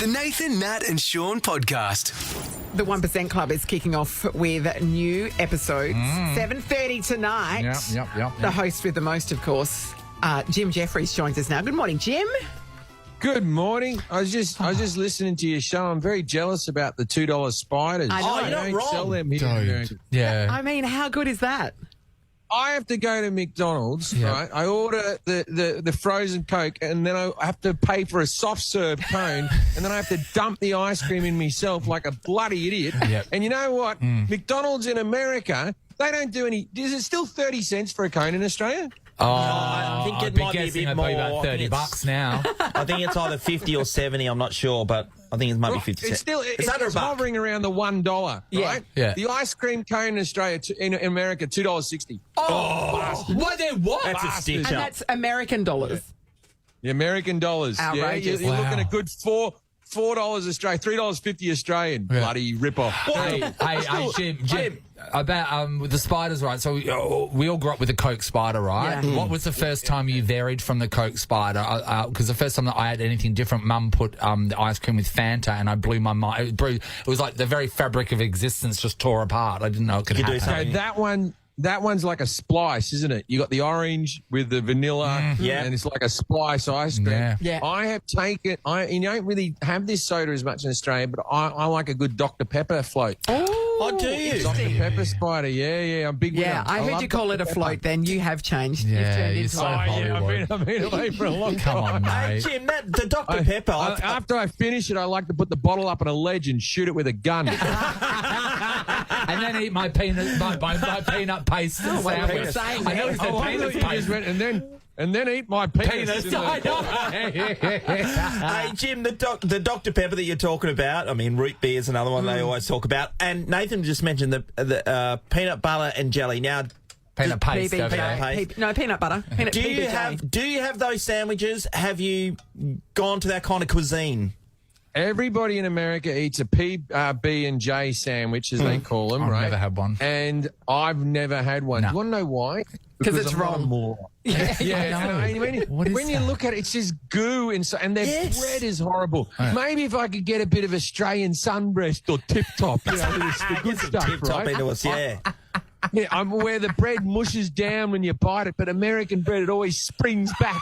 The Nathan, Nat and Shaun podcast. The 1% Club is kicking off with new episodes. 7:30 tonight. Yep. The host with the most, of course, Jim Jefferies joins us now. Good morning, Jim. Good morning. I was just listening to your show. I'm very jealous about the $2 spiders. I know. They You're don't not sell wrong. them here in America. Yeah. I mean, how good is that? I have to go to McDonald's, Yeah. right? I order the frozen Coke, and then I have to pay for a soft serve cone, and then I have to dump the ice cream in myself like a bloody idiot. Yep. And you know what? McDonald's in America, they don't do any. Is it still 30 cents for a cone in Australia? I think I'd it be might be a guessing bit it'd be more. about I think $30 now. I think it's either 50 or 70. I'm not sure, but I think it might be 50 It's cents. still It's under a buck. hovering around the $1, Yeah. right? Yeah. The ice cream cone in Australia, in America, $2.60. What? Then what? That's a stitch And up. that's American dollars. The American dollars. Outrageous. Yeah, you're Wow. looking at a good $4 Australian, $3.50 Australian. Yeah. Bloody rip-off. Hey, Jim. About with the spiders, right? So we all grew up with the Coke spider, right? Yeah. What was the first time you varied from the Coke spider? Because the first time that I had anything different, Mum put the ice cream with Fanta, and I blew my mind. It was like the very fabric of existence just tore apart. I didn't know it could You could do happen. something. So that one's like a splice, isn't it? You got the orange with the vanilla, Yeah. and it's like a splice ice cream. Yeah. Yeah. I have taken. You don't really have this soda as much in Australia, but I like a good Dr Pepper float. Oh, do you? Dr Pepper spider, yeah, I'm big. with Yeah, them. I heard love you call it Dr. a Pepper. float then. You have changed. Yeah, You've turned you're into so a- Hollywood. I've been away for a long Come time. on, Hey, mate. Jim, the Dr. Pepper. After I finish it, I like to put the bottle up on a ledge and shoot it with a gun. And then eat my peanut paste what were you sandwich. saying I know he said Oh, I peanut thought you just paste. went, and then eat my penis. Penis. I know. Hey, Jim, the Dr. Pepper that you're talking about, I mean, root beer is another one they always talk about. And Nathan just mentioned the peanut butter and jelly. Now, Peanut paste PB, over there. paste. No, peanut butter. Peanut, do you PBJ. have those sandwiches? Have you gone to that kind of cuisine? Everybody in America eats a P, B, and J sandwich, as they call them, I've right? never had one. And I've never had one. No. Do you want to know why? 'Cause it's I'm not a wrong. moron. I Yeah, know. and What is when you that? look at it, it's just goo and their Yes. bread is horrible. Maybe if I could get a bit of Australian sunbreast or tip top, the good stuff, Tip top right? into us, yeah. Yeah, I'm where the bread mushes down when you bite it, but American bread, it always springs back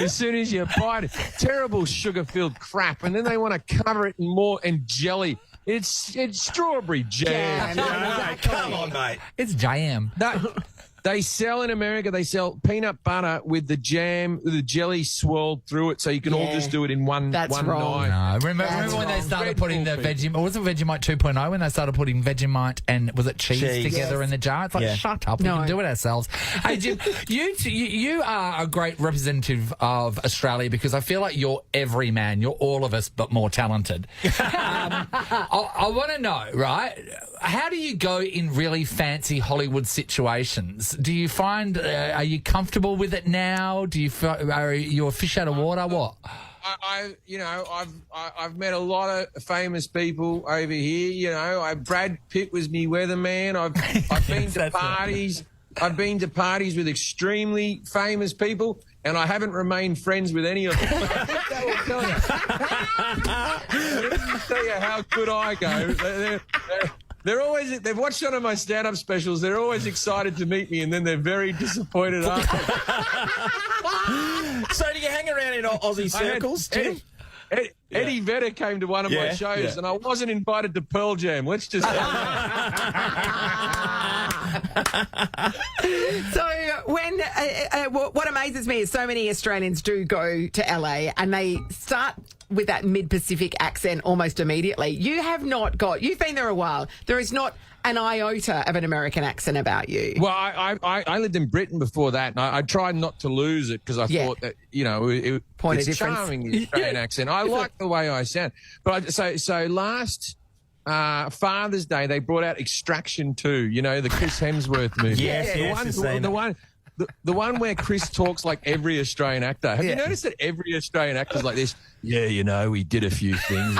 as soon as you bite it. Terrible sugar-filled crap, and then they want to cover it in more and jelly. It's strawberry jam. Come on, mate. It's jam. They sell in America, they sell peanut butter with the jam, the jelly swirled through it, so you can all just do it in one That's wrong. night. No, remember when they started putting the Vegemite? Was it Vegemite 2.0 when they started putting Vegemite and was it cheese together in the jar? It's like, Yeah. shut up, No. we can do it ourselves. Hey, Jim, you are a great representative of Australia because I feel like you're every man. You're all of us, but more talented. I want to know, right? How do you go in really fancy Hollywood situations? Do you find, are you comfortable with it now? Are you a fish out of water? What? I've met a lot of famous people over here. You know, Brad Pitt was me weatherman. I've been to parties. I've been to parties with extremely famous people, and I haven't remained friends with any of them. I think that will tell you how good I go. They're always, they've watched one of my stand-up specials. They're always excited to meet me, and then they're very disappointed after. So do you hang around in Aussie circles, Jim? Eddie Vedder came to one of my shows, and I wasn't invited to Pearl Jam. Let's just say So when what amazes me is so many Australians do go to LA and they start with that mid-Pacific accent almost immediately. You have not got. You've been there a while. There is not an iota of an American accent about you. Well, I lived in Britain before that, and I tried not to lose it because I thought that, you know, Point of it's difference. charming, the Australian accent. I like the way I sound. But so last Father's Day, they brought out Extraction 2, you know, the Chris Hemsworth movie. The one where Chris talks like every Australian actor. Have you noticed that every Australian actor's like this? Yeah, you know, we did a few things.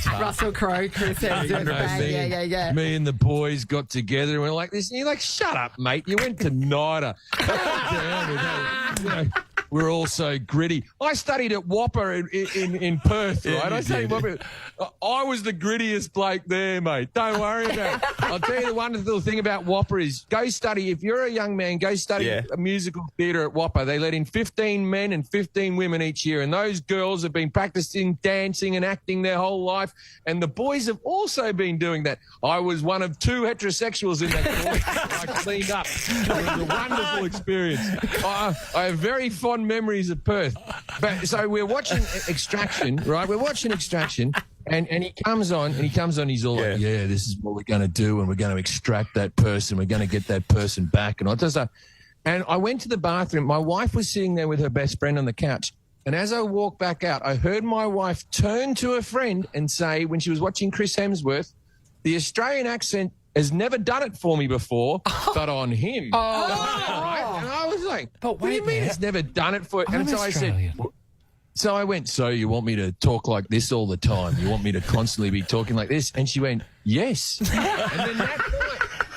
Russell Crowe, Chris Hemsworth, yeah. Me and the boys got together and we're like this. And you're like, shut up, mate. You went to NIDA. Calm down with that. You know, we're all so gritty. I studied at Whopper in Perth, right? I studied Whopper. I was the grittiest bloke there, mate. Don't worry about it. I'll tell you the wonderful thing about Whopper is go study. If you're a young man, go study a musical theatre at Whopper. They let in 15 men and 15 women each year, and those girls have been practicing dancing and acting their whole life, and the boys have also been doing that. I was one of 2 heterosexuals in that course. I cleaned up. It was a wonderful experience. I have very fond memories of Perth. But so we're watching Extraction, right? We're watching Extraction, and he comes on, he's all like, yeah, this is what we're going to do, and we're going to extract that person. We're going to get that person back. And all that stuff. And I went to the bathroom. My wife was sitting there with her best friend on the couch. And as I walked back out, I heard my wife turn to a friend and say, when she was watching Chris Hemsworth, the Australian accent has never done it for me before, but on him. Right? And I was like, but what do you mean it's never done it for? And so Australian. So I went, so you want me to talk like this all the time? You want me to constantly be talking like this? And she went, yes. And then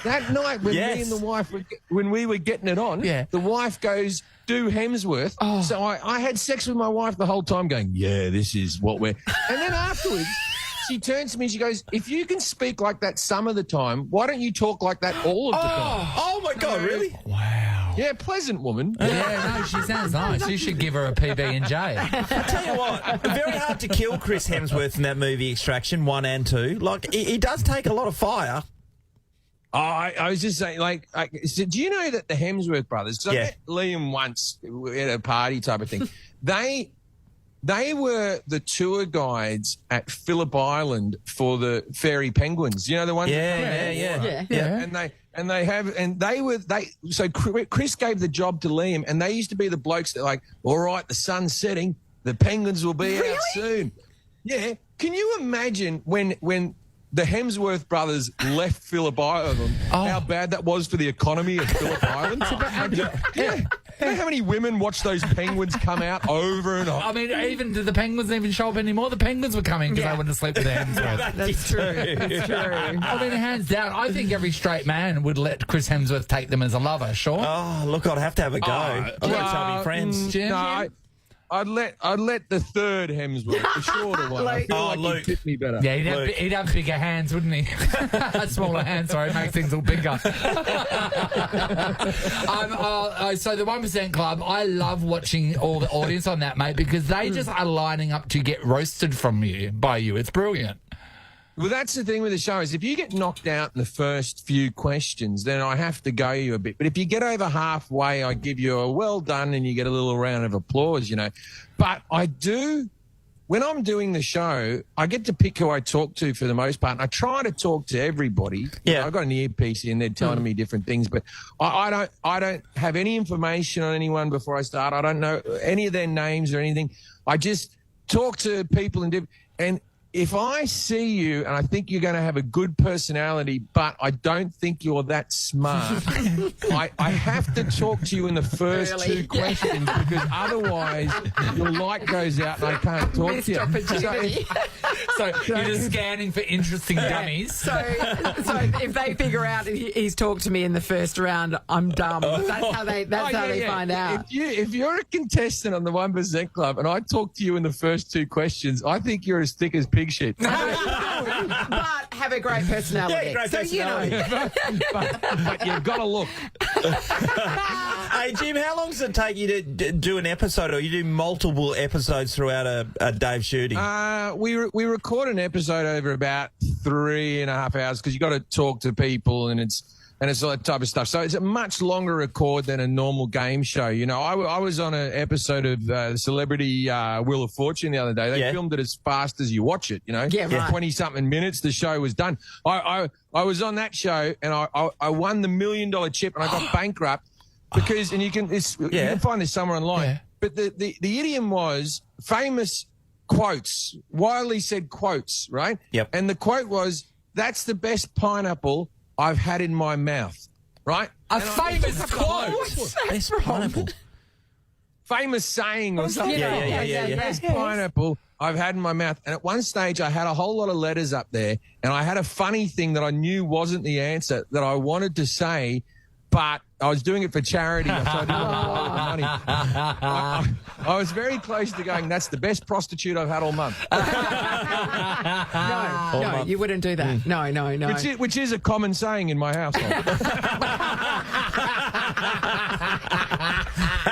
that night when me and the wife, when we were getting it on, the wife goes, do Hemsworth. So I had sex with my wife the whole time going, yeah, this is what we're... And then afterwards... She turns to me and she goes, if you can speak like that some of the time, why don't you talk like that all of the time? Oh, my God, really? Wow. Yeah, pleasant woman. Yeah, no, she sounds nice. You should give her a PB in jail. I tell you what, very hard to kill Chris Hemsworth in that movie Extraction 1 and 2. Like, he does take a lot of fire. Oh, I was just saying, so do you know that the Hemsworth brothers, because I met Liam once at a party type of thing, They were the tour guides at Phillip Island for the fairy penguins. You know the ones? Yeah. So Chris gave the job to Liam, and they used to be the blokes that like, all right, the sun's setting, the penguins will be out soon. Yeah. Can you imagine when the Hemsworth brothers left Phillip Island, how bad that was for the economy of Phillip Island? You know how many women watch those penguins come out over and over? I mean, did the penguins even show up anymore? The penguins were coming because they wanted to sleep with their Hemsworth. That's true. That's true. I mean, hands down, I think every straight man would let Chris Hemsworth take them as a lover, sure. Oh, look, I'd have to have a go. I've got to tell me friends. Jim? No, I'd let the third Hemsworth, the shorter one. I feel like Luke. he'd fit me better. Yeah, he'd have bigger hands, wouldn't he? Smaller hands, sorry, makes things all bigger. So the 1% Club, I love watching all the audience on that, mate, because they just are lining up to get roasted by you. It's brilliant. Well, that's the thing with the show is if you get knocked out in the first few questions, then I have to go you a bit. But if you get over halfway, I give you a well done and you get a little round of applause, you know. But I do, when I'm doing the show, I get to pick who I talk to for the most part. And I try to talk to everybody. You know, I've got an earpiece in, they're telling me different things, but I don't have any information on anyone before I start. I don't know any of their names or anything. I just talk to people and if I see you and I think you're going to have a good personality, but I don't think you're that smart, I have to talk to you in the first two questions because otherwise your light goes out and I can't talk to you. So you're just scanning for interesting dummies. So if they figure out he's talked to me in the first round, I'm dumb. That's how they find out. If you're a contestant on the 1% Club and I talk to you in the first two questions, I think you're as thick as pig shit. But have a great personality. Yeah, great personality. But you've got to look. Hey, Jim, how long does it take you to do an episode, or you do multiple episodes throughout a day's shooting? We record an episode over about 3.5 hours because you got to talk to people and it's all that type of stuff. So it's a much longer record than a normal game show. You know, I was on an episode of Celebrity Wheel of Fortune the other day. They filmed it as fast as you watch it, you know. Yeah, right. 20-something minutes, the show was done. I was on that show and I won the $1 million chip and I got bankrupt because, and you can find this somewhere online. Yeah. But the idiom was famous quotes, widely said quotes, right? Yep. And the quote was, "That's the best pineapple I've had in my mouth," right? A famous quote. Best pineapple. Famous saying or something. Yeah. Best pineapple I've had in my mouth. And at one stage, I had a whole lot of letters up there, and I had a funny thing that I knew wasn't the answer that I wanted to say, but I was doing it for charity, so I didn't want to blow the money. I was very close to going, that's the best prostitute I've had all month. No, you wouldn't do that. No. Which is a common saying in my household.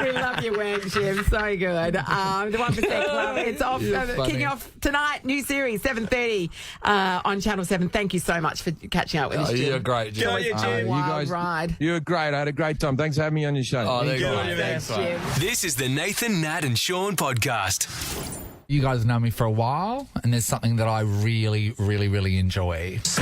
We love you, Wang Jim. So good. The 1% Club. It's off. Kicking off tonight. New series, 7:30 on Channel 7. Thank you so much for catching up with us, Jim. You're great, Jim. Good on you, Jim. Wild ride. You were great. I had a great time. Thanks for having me on your show. Oh, Good on you, man. Thanks, Jim. This is the Nathan, Nat and Shaun podcast. You guys know me for a while, and there's something that I really, really, really enjoy. You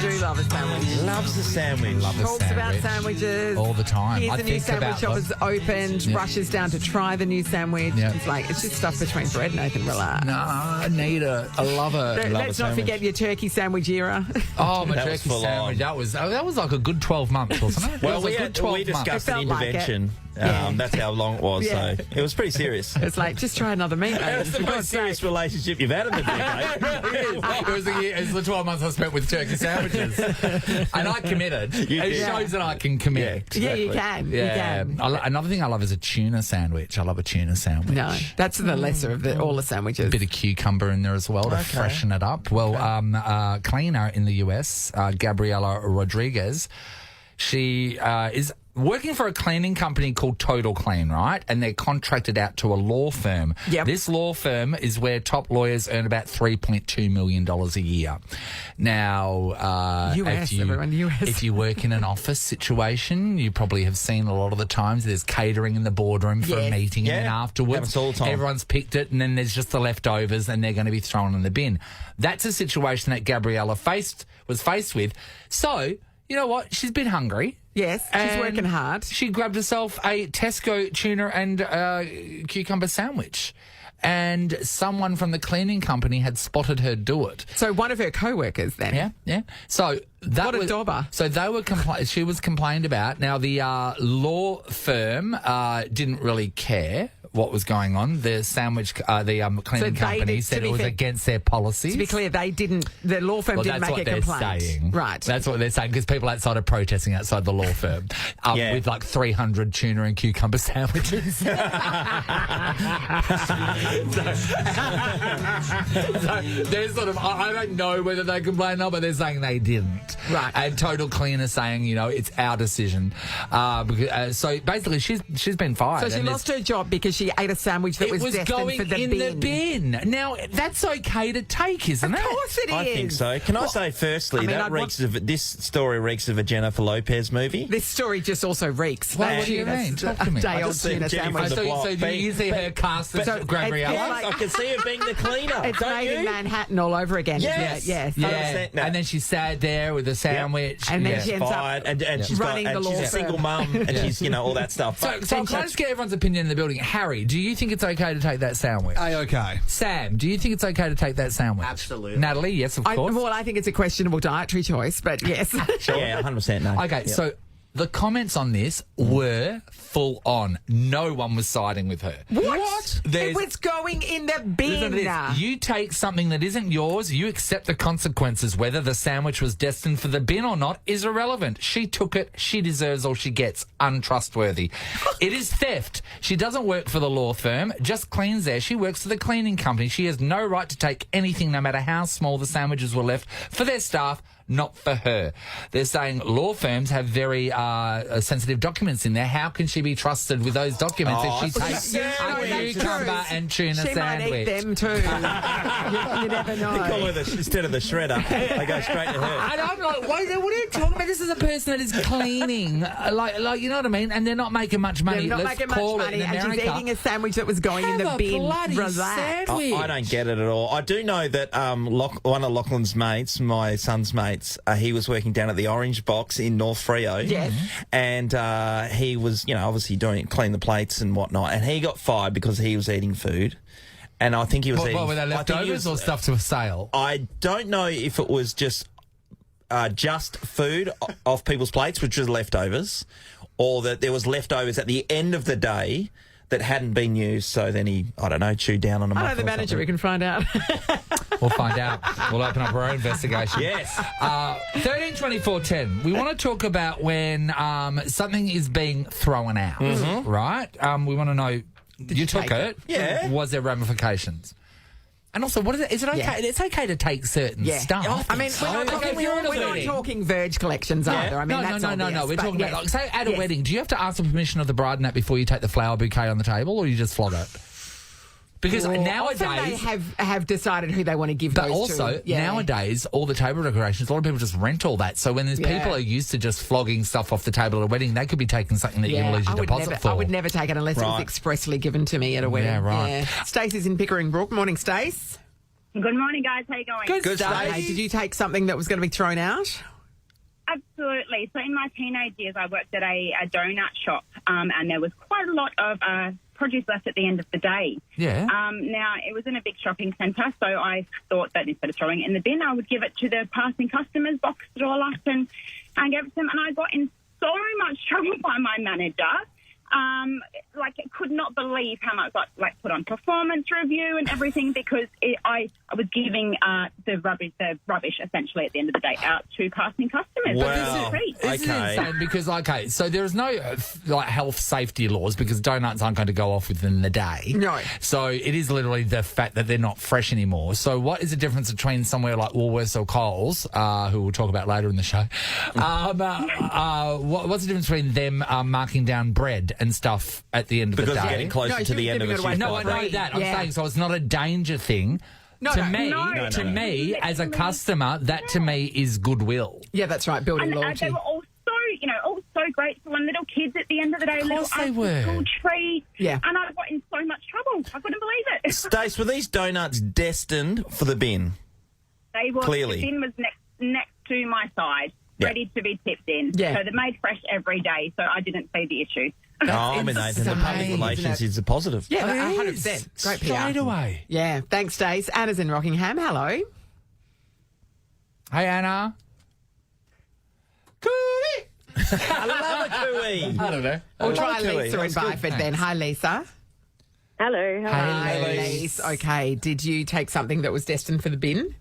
do love a sandwich. Loves the sandwich. Love a Talks about sandwich. sandwiches. All the time. Here's I the new think sandwich about shop them. is opened. Yeah. Rushes down to try the new sandwich. Yeah. It's just stuff between bread, Nathan. Relax. No, I need it. I love it. Let's not forget your turkey sandwich era. Oh, my That was turkey full sandwich. on. That was like a good 12 months, wasn't it? Well, It was a good 12 we discussed It an felt like it. intervention. Yeah. That's how long it was. Yeah. So it was pretty serious. It's like, just try another meat, mate. That's the For most God's serious sake. relationship you've had in the decade. It was the 12 months I spent with turkey sandwiches. And I committed. You It did. shows that I can commit. Yeah, you can. You can. Another thing I love is a tuna sandwich. I love a tuna sandwich. No, that's the lesser of all the sandwiches. A bit of cucumber in there as well to freshen it up. Well, cleaner in the US, Gabriela Rodriguez, she is working for a cleaning company called Total Clean, right? And they're contracted out to a law firm. Yep. This law firm is where top lawyers earn about $3.2 million a year. Now, US, everyone, US. if you work in an office situation, you probably have seen a lot of the times there's catering in the boardroom for a Yes. meeting, and then Yeah. afterwards, Happens all the time. everyone's picked it, and then there's just the leftovers, and they're going to be thrown in the bin. That's a situation that Gabriella was faced with. So, you know what? She's been hungry. Yes, she's And working hard. She grabbed herself a Tesco tuna and cucumber sandwich. And someone from the cleaning company had spotted her do it. So one of her co-workers then. Yeah. So that What a was dauber. So they were she was complained about. Now the law firm didn't really care what was going on. The sandwich, the cleaning they company did- to said be it was fair- against their policies. To be clear, the law firm Well, didn't that's make what a they're complaint. saying. Right. That's what they're saying, because people outside are protesting outside the law firm Yeah. with like 300 tuna and cucumber sandwiches. So they're sort of, I don't know whether they complained or not, but they're saying they didn't. Right. And Total Clean is saying, it's our decision. So basically, she's been fired. So she and lost her job because she ate a sandwich that it was destined going for the in bin. the bin. Now, that's okay to take, isn't Of it? course it is. I think so. Can I say firstly, I mean, that I'd reeks of this story reeks of a Jennifer Lopez movie. This story just also reeks. What That do you tuna- mean? Talk to me. A I day-old just seen tuna Jenny sandwich. from the block. So do you see her cast as So Gabriella? it's like- I can see her being the cleaner. It's don't made you? in Manhattan all over again. Yes. Yes. Yeah, 100% no. and then she sat there with a sandwich. And then yeah. she ends up Fired, and she's running got, the and law she's a firm. single mum, and she's all that stuff. So I'm trying to get everyone's opinion in the building. Harry, do you think it's okay to take that sandwich? A-okay. Sam, do you think it's okay to take that sandwich? Absolutely. Natalie, yes, of course. I think it's a questionable dietary choice, but yes. Yeah, 100% no. Okay, Yep. so the comments on this were full on. No one was siding with her. What? It There's- was going in the Listen bin. to this. You take something that isn't yours, you accept the consequences. Whether the sandwich was destined for the bin or not is irrelevant. She took it. She deserves all she gets. Untrustworthy. It is theft. She doesn't work for the law firm, just cleans there. She works for the cleaning company. She has no right to take anything, no matter how small the sandwiches were left, for their staff, not for her. They're saying law firms have very sensitive documents in there. How can she be trusted with those documents if she takes yeah, a no, that's cucumber true. and tuna She sandwich? might eat them too. you never know. They call her instead of the shredder, they go straight to her. And I'm like, what are you talking about? This is a person that is cleaning, like you know what I mean? And they're not making much money. They're not Let's making much call it money, in and she's America. eating a sandwich that was going in Have the a bin. bloody Relax. sandwich. I don't get it at all. I do know that one of Lachlan's mates, my son's mates, he was working down at the Orange Box in North Freo. Yes. And he was, obviously clean the plates and whatnot. And he got fired because he was eating food. And I think he was eating... What were they I think he leftovers was- or stuff to a sale? I don't know if it was just food off people's plates, which was leftovers, or that there was leftovers at the end of the day that hadn't been used. So then he, I don't know, chewed down on them. I know the manager. We can find out. We'll find out. We'll open up our own investigation. Yes. 13 24 10. We want to talk about when something is being thrown out, right? We want to know, you took take it. Yeah. Was there ramifications? And also, what is it? Is it okay? Yeah. It's okay to take certain stuff. I mean, we're not talking verge collections either. I mean, no. that's We're obvious, talking but about, like, say, at a Yes. wedding, do you have to ask the permission of the bride and that before you take the flower bouquet on the table, or you just flog it? Because nowadays, Often they have decided who they want to give but those also to. Yeah. nowadays, all the table decorations, a lot of people just rent all that. So when there's Yeah. people are used to just flogging stuff off the table at a wedding, they could be taking something that you can lose your deposit for. I would never take it unless it was Right. expressly given to me at a wedding. Yeah, right. Yeah. Stacey's in Pickering Brook. Morning, Stace. Good morning, guys. How you going? Good Hey, Stace. did you take something that was going to be thrown out? Absolutely. So in my teenage years, I worked at a donut shop, and there was quite a lot of produce left at the end of the day. Yeah. Now, it was in a big shopping centre, so I thought that instead of throwing it in the bin, I would give it to the passing customers, boxed it all up, and gave it to them. And I got in so much trouble by my manager. I could not believe how much I put on performance review and everything because I was giving the rubbish essentially at the end of the day out to passing customers. Wow. This is Okay. insane because, so there's no health safety laws because donuts aren't going to go off within the day. No. So it is literally the fact that they're not fresh anymore. So what is the difference between somewhere like Woolworths or Coles, who we'll talk about later in the show? What's the difference between them marking down bread and stuff at the end of Because the you're day? getting closer No, to the you're end of a giving it away. shift. No, I know that. I'm Yeah. saying so it's not a danger thing. No, to no. me, No. to No. me, as a customer, that to me is goodwill. Yeah, that's right. Building And loyalty. they were all so grateful and little kids at the end of the day. Of course little they were. school treats. Yeah. And I got in so much trouble. I couldn't believe it. Stace, were these donuts destined for the bin? They were, Clearly. The bin was next to my side, Yeah. ready to be tipped in. Yeah. So they're made fresh every day, so I didn't see the issue. I mean, Nathan, the public insane, relations isn't it? is a positive. Yeah, It 100%. is. Great PR. Straight away. Yeah, thanks, Stace. Anna's in Rockingham. Hello. Hey, Anna. Cooey. I love a cooey. I don't know. We'll try like Tui. Lisa in That's good. Byford then. Hi, Lisa. Hello. Hey, Lise. Okay, did you take something that was destined for the bin?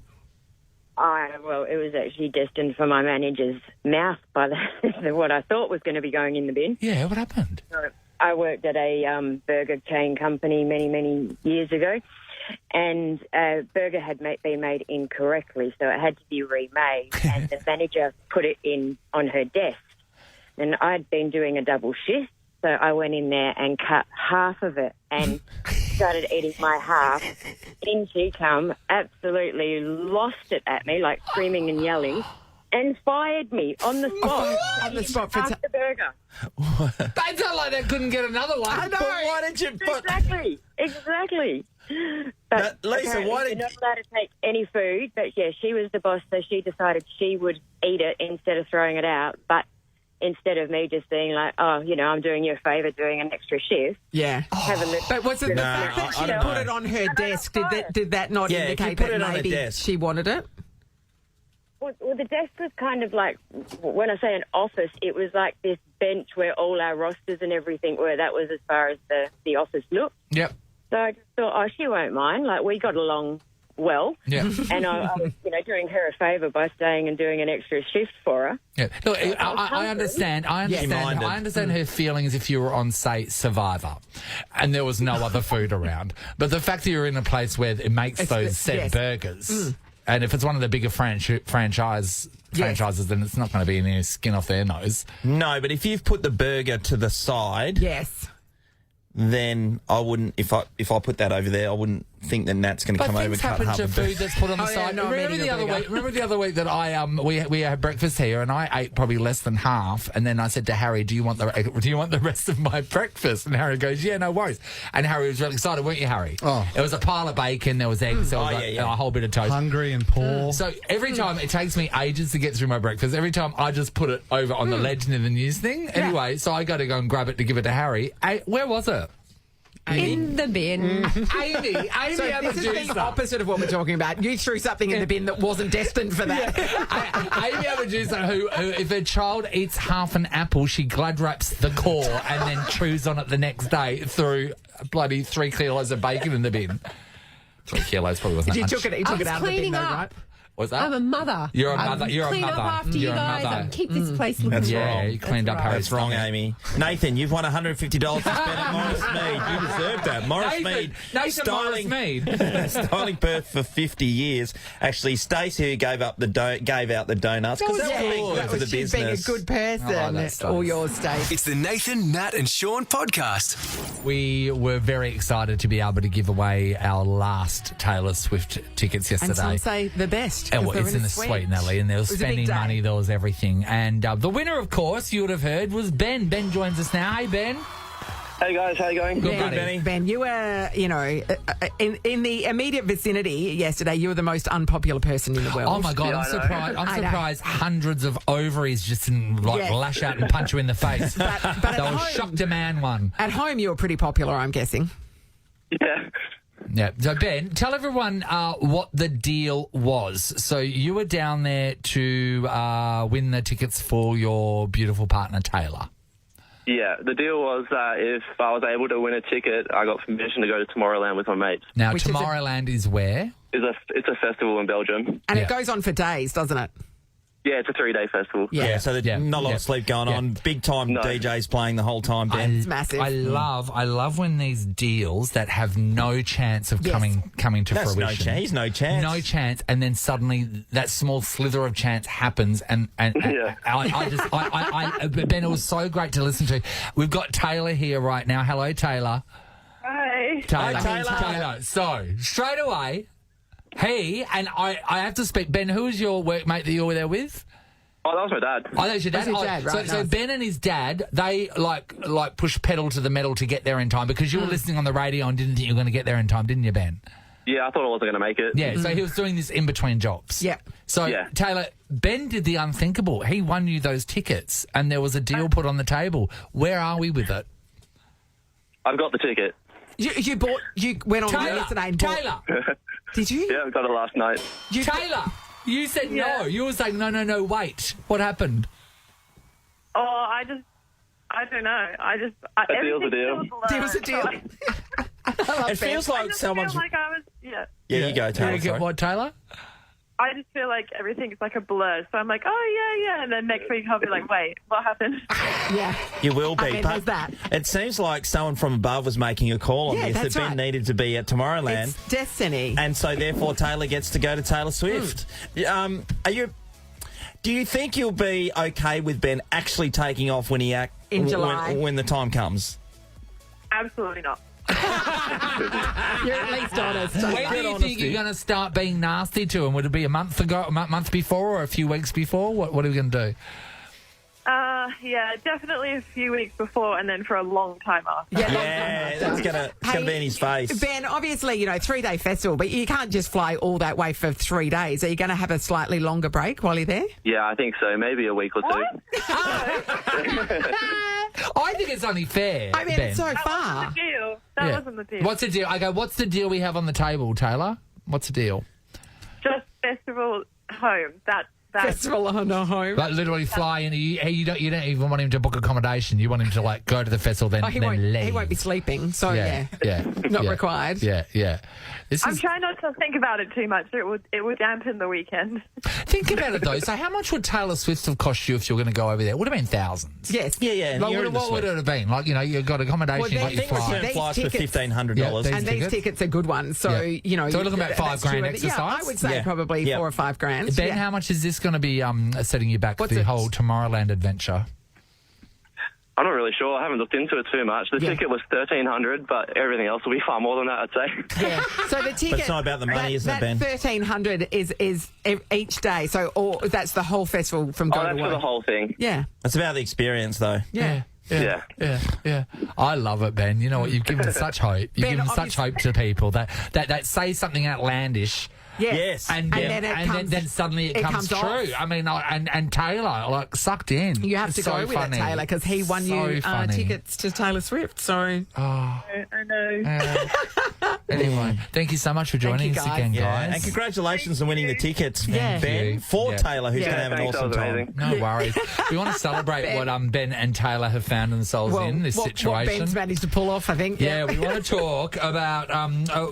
Well, it was actually destined for my manager's mouth by what I thought was going to be going in the bin. Yeah, what happened? I worked at a burger chain company many, many years ago, and a burger had been made incorrectly, so it had to be remade, and the manager put it on her desk. And I'd been doing a double shift, so I went in there and cut half of it and started eating my half. In she come, absolutely lost it at me, like screaming and yelling, and fired me on the spot. On the spot for half the burger. They felt like they couldn't get another one. I know. But why did you put... Exactly. But Lisa, apparently why did you're not allowed to take any food? But yeah, she was the boss, so she decided she would eat it instead of throwing it out. But instead of me just being like, oh, I'm doing you a favour doing an extra shift. Yeah. Have a look. But was it the No, fact that I she don't put know. it on her desk? Did that not Yeah, if you indicate put that it on a maybe desk. she wanted it? Well, the desk was kind of like, when I say an office, it was like this bench where all our rosters and everything were. That was as far as the office looked. Yep. So I just thought, she won't mind. Like, we got along well. Yeah. And I was, doing her a favour by staying and doing an extra shift for her. Yeah. Look, I understand. I minded. understand her feelings if you were on, say, Survivor, and there was no other food around. But the fact that you're in a place where it makes those set yes. burgers, and if it's one of the bigger franchises, then it's not going to be any skin off their nose. No, but if you've put the burger to the side, Yes. then I wouldn't. If I put that over there, I wouldn't think that Nat's going to But come over things and cut happen half to a burger. food that's put on the Oh, yeah, side. no, I'm remember eating the a other burger. week? Remember the other week that we had breakfast here, and I ate probably less than half. And then I said to Harry, "Do you want the rest of my breakfast?" And Harry goes, "Yeah, no worries." And Harry was really excited, weren't you, Harry? Oh. It was a pile of bacon, there was eggs, there was a whole bit of toast. Hungry and poor. So every time it takes me ages to get through my breakfast. Every time I just put it over on the ledge near the news thing. Anyway, so I got to go and grab it to give it to Harry. Where was it? In the bin. Amy, So I'm a this is the juicer. opposite of what we're talking about. You threw something in the bin that wasn't destined for that. Amy, I'm a juicer who, if her child eats half an apple, she glad wraps the core and then chews on it the next day through bloody 3 kilos of bacon in the bin. 3 kilos probably wasn't He that took much. it. He took I it was out of the bin, cleaning though, up. right? Was that? I'm a mother. You're a I mother. You're a clean mother. up after You're you a guys. mother. I keep this place looking That's good. Yeah, wrong. you cleaned up Harry's That's wrong, stomach. Amy. Nathan, you've won $150 to spend at Morris Mead. You deserve that. Morris Mead. Nathan Morris Mead. Styling Perth for 50 years. Actually, Stacey, who gave out the donuts because that was Yeah, good for the she's business. being a good person. Oh, that's All nice. yours, Stacey. It's the Nathan, Nat and Shaun podcast. We were very excited to be able to give away our last Taylor Swift tickets And yesterday. some say the best. Oh, 'cause they're it's in the suite, Nelly, and there was It was a big spending day. money, there was everything. And the winner, of course, you would have heard, was Ben. Ben joins us now. Hey, Ben. Hey guys, how you going? Good, Ben, buddy. Benny. Ben, you were, in the immediate vicinity yesterday, you were the most unpopular person in the world. Oh, my God, Yeah, I'm I know. surprised. I'm I know. surprised hundreds of ovaries just Yes. lash out and punch you in the face. But at They were home- shocked a man one. At home, you were pretty popular, I'm guessing. Yeah. Yeah. So, Ben, tell everyone what the deal was. So, you were down there to win the tickets for your beautiful partner, Taylor. Yeah, the deal was that if I was able to win a ticket, I got permission to go to Tomorrowland with my mates. Now, Which is a- Tomorrowland is where? It's a festival in Belgium. And Yeah. it goes on for days, doesn't it? Yeah, it's a 3-day festival. Yeah, so there's Yeah. not a lot Yeah. of sleep going on. Big time No. DJs playing the whole time, Ben. It's massive. I love when these deals that have no chance of Yes. coming to That's no fruition. chance. He's no chance. No chance, and then suddenly that small slither of chance happens, and Yeah. Ben, it was so great to listen to. We've got Taylor here right now. Hello, Taylor. Hi. Taylor. So straight away, I have to speak. Ben, who was your workmate that you were there with? Oh, that was my dad. Oh, that was your dad. That's his dad, right, So nice. Ben and his dad, they like push pedal to the metal to get there in time because you were listening on the radio and didn't think you were going to get there in time, didn't you, Ben? Yeah, I thought I wasn't going to make it. Yeah. So he was doing this in between jobs. Yeah. So Yeah. Taylor, Ben did the unthinkable. He won you those tickets, and there was a deal put on the table. Where are we with it? I've got the ticket. You went on yesterday and bought. Taylor, Did you? Yeah, I got it last night. Taylor, you said no. You were saying no. Wait, what happened? Oh, I don't know. A deal's a deal. There was a deal. It feels like someone's. Yeah. Yeah, you go, Taylor. You get sorry. what, Taylor? I just feel like everything's like a blur. So I'm like, oh, yeah. And then next week I'll be like, wait, what happened? Yeah. You will be. I mean, but there's that. It seems like someone from above was making a call on Yeah, this that's that Ben right. needed to be at Tomorrowland. It's destiny. And so, therefore, Taylor gets to go to Taylor Swift. Do you think you'll be okay with Ben actually taking off when In July. when the time comes? Absolutely not. You're at least honest. When Taylor. do you think you're going to start being nasty to him? Would it be a month before, or a few weeks before? What are we going to do? Yeah, definitely a few weeks before and then for a long time after. Yeah, it's gonna be in his face. Ben, obviously, 3-day festival, but you can't just fly all that way for 3 days. Are you going to have a slightly longer break while you're there? Yeah, I think so. Maybe a week or two. I think it's only fair. I mean, Ben. it's so That far. wasn't the deal. That Yeah. wasn't the deal. What's the deal? Okay, what's the deal we have on the table, Taylor? What's the deal? Just festival home. That's Festival on a home. Like literally fly in. You don't even want him to book accommodation. You want him to go to the festival, then He leave. won't be sleeping, so Yeah. not yeah. required. Yeah. This I'm is. trying not to think about it too much. It would dampen the weekend. Think about it though. So, how much would Taylor Swift have cost you if you were going to go over there? It would have been thousands. Yes. Yeah. And Like, you're in the what would suite. it have been? Like, you've got accommodation, Well, you got they your think flight. These Flights for tickets- $1,500. And these tickets are good ones. So, Yeah. So we're looking about $5 grand Yeah, exercise? I would say Yeah. probably Yeah. $4 or $5 grand. Ben, Yeah. how much is this going to be setting you back What's for the it? whole Tomorrowland adventure? I'm not really sure. I haven't looked into it too much. The ticket was $1,300, but everything else will be far more than that, I'd say. Yeah. So the ticket. it's not about the money, is it, Ben? That $1,300 is each day. So that's the whole festival from go Oh, to that's for work. the whole thing. Yeah. It's about the experience, though. Yeah. Yeah. I love it, Ben. You know what? You've given such hope. You've Ben, given such hope to people that say something outlandish. Yeah. Yes. And then suddenly it comes true. off. I mean, and Taylor, sucked in. You have It's to go so with funny. it, Taylor, because he won So you funny. tickets to Taylor Swift. So I know. Anyway, thank you so much for joining us again, guys. And congratulations on winning the tickets, Yeah. Ben, for Taylor, who's going to have an thanks, awesome that was time. amazing. No worries. We want to celebrate what Ben and Taylor have found themselves in this what situation. Ben's managed to pull off, I think. Yeah, we want to talk about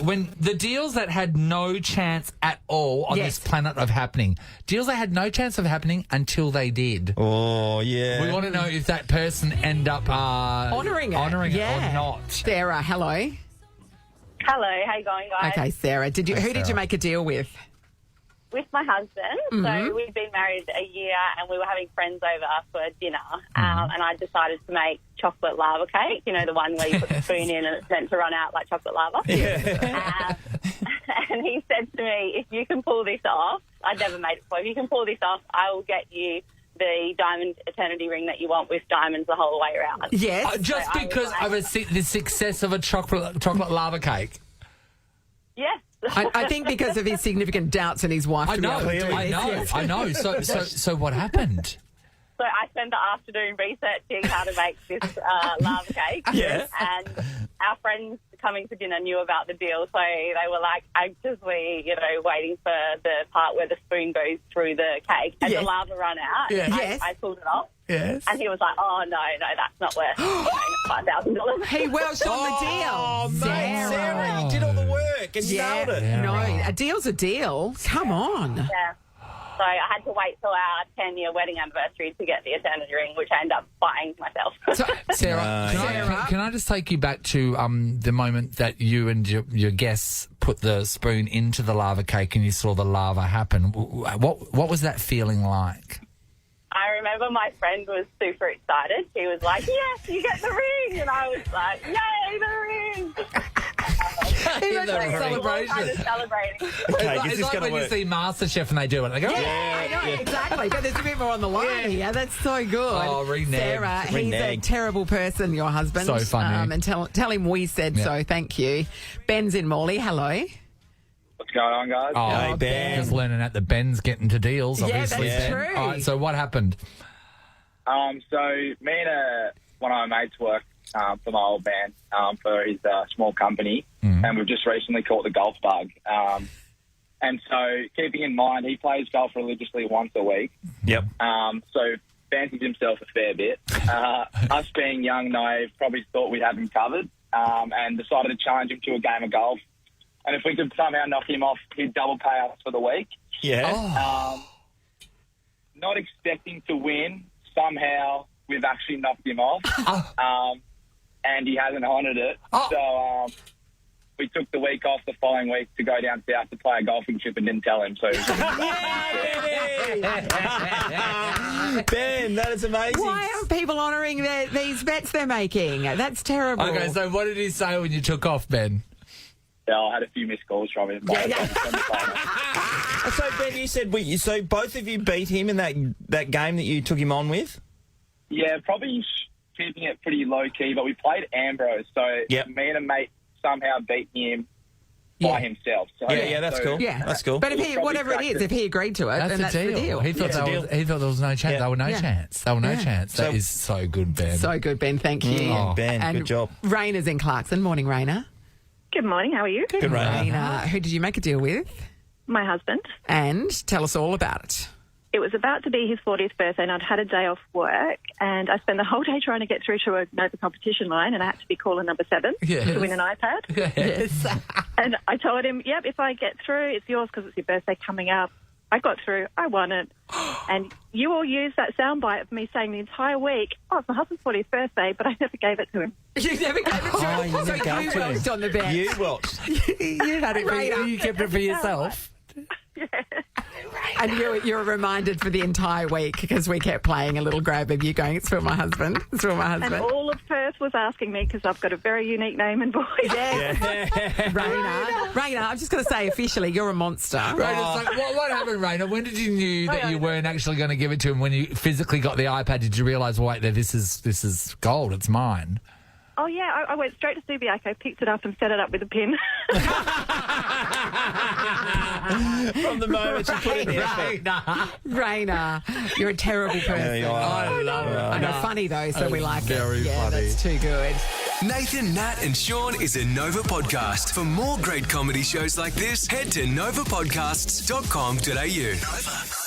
when the deals that had no chance at all on Yes. this planet of happening. Deals that had no chance of happening until they did. Oh, yeah. We want to know if that person end up Honouring it. it or not. Sarah, hello. Hello, how you going, guys? Okay, Sarah. Who did you Sarah. make a deal with? With my husband. Mm-hmm. So we've been married a year and we were having friends over for dinner Mm-hmm. and I decided to make chocolate lava cake, you know, the one where you put the spoon in and it's meant to run out like chocolate lava. And he said to me, if you can pull this off, I'd never made it before, if you can pull this off, I will get you the diamond eternity ring that you want with diamonds the whole way around. Yes. Just So I because was of the success of a chocolate lava cake. Yes. I think because of his significant doubts in his wife. I to be able to do this, yes. I know. So what happened? So I spent the afternoon researching how to make this lava cake. Yeah. And our friends coming for dinner knew about the deal, so they were like anxiously, waiting for the part where the spoon goes through the cake and Yes. the lava run out. Yeah. Yes. I pulled it off. Yes. And he was like, oh, no, that's not worth $5,000. He welched on the deal. Oh, mate, Sarah, you did all the work and you nailed it. Yeah. No, a deal's a deal. Come on. Yeah. So I had to wait till our 10-year wedding anniversary to get the eternity ring, which I ended up buying myself. So, Sarah, Sarah. can I just take you back to the moment that you and your guests put the spoon into the lava cake and you saw the lava happen? What was that feeling like? I remember my friend was super excited. She was like, yes, you get the ring. And I was like, yay, the ring. Even the like ring. celebration. Kind of celebrating. Okay, It's this is like going when to you work. see MasterChef and they do it. They go, I know, exactly. But there's a bit more on the line here. That's so good. Oh, reneged. Sarah, he's a Reneged. terrible person, your husband. So funny. And tell him we said so. Thank you. Ben's in Morley. Hello. What's going on, guys? Oh, Hey, Ben. just learning at the Ben's getting to deals, Yeah, obviously. that's Ben. true. All right, so what happened? So me and one of my mates work for my old man for his small company, and we've just recently caught the golf bug. And so keeping in mind, he plays golf religiously once a week. Yep. So fancies himself a fair bit. Us being young, naive, probably thought we'd have him covered and decided to challenge him to a game of golf. And if we could somehow knock him off, he'd double pay us for the week. Yeah. Not expecting to win, somehow we've actually knocked him off. And he hasn't honoured it. So we took the week off the following week to go down south to play a golfing trip and didn't tell him. So Ben, that is amazing. Why aren't people honouring these bets they're making? That's terrible. Okay, so what did he say when you took off, Ben? I had a few missed calls from him. So, Ben, you said so both of you beat him in that game that you took him on with? Yeah, probably keeping it pretty low-key, but we played Ambrose. So me and a mate somehow beat him by himself. So, that's cool. Yeah, That's cool. But if he, whatever it is, if he agreed to it, then that's the deal. He thought he thought there was no chance. Yeah. There were no chance. There were no chance. That So- is so good, Ben. So good, Ben. Thank you. Ben, And good job. Raina's in Clarkson. Morning, Raina. Good morning, how are you? Good, Raina. Raina, who did you make a deal with? My husband. And tell us all about it. It was about to be his 40th birthday and I'd had a day off work and I spent the whole day trying to get through to a Nova competition line and I had to be caller number 7 to win an iPad. Yes. And I told him, yep, if I get through, it's yours because it's your birthday coming up. I got through. I won it. And you all used that soundbite of me saying the entire week, oh, it's my husband's 40th birthday, but I never gave it to him. You never gave it to Oh, him. you So never gave you to him. worked on the bet. You watched. You had it right. You kept it for yourself. And you're reminded for the entire week because we kept playing a little grab of you going, it's for my husband. It's for my And husband. all of Perth was asking me because I've got a very unique name and voice. Raina, I'm just going to say officially, you're a monster. Raina, so what happened, Raina? When did you knew that you weren't actually going to give it to him? When you physically got the iPad, did you realise, wait, this is gold, it's mine? Oh, yeah, I went straight to Subiaco, picked it up and set it up with a pin. From the moment you put in the effort. Raina, you're a terrible person. Yeah, you are. I love it. I know, funny though, so we like it. very Yeah, funny. that's too good. Nathan, Nat and Sean is a Nova podcast. For more great comedy shows like this, head to novapodcasts.com.au. Nova.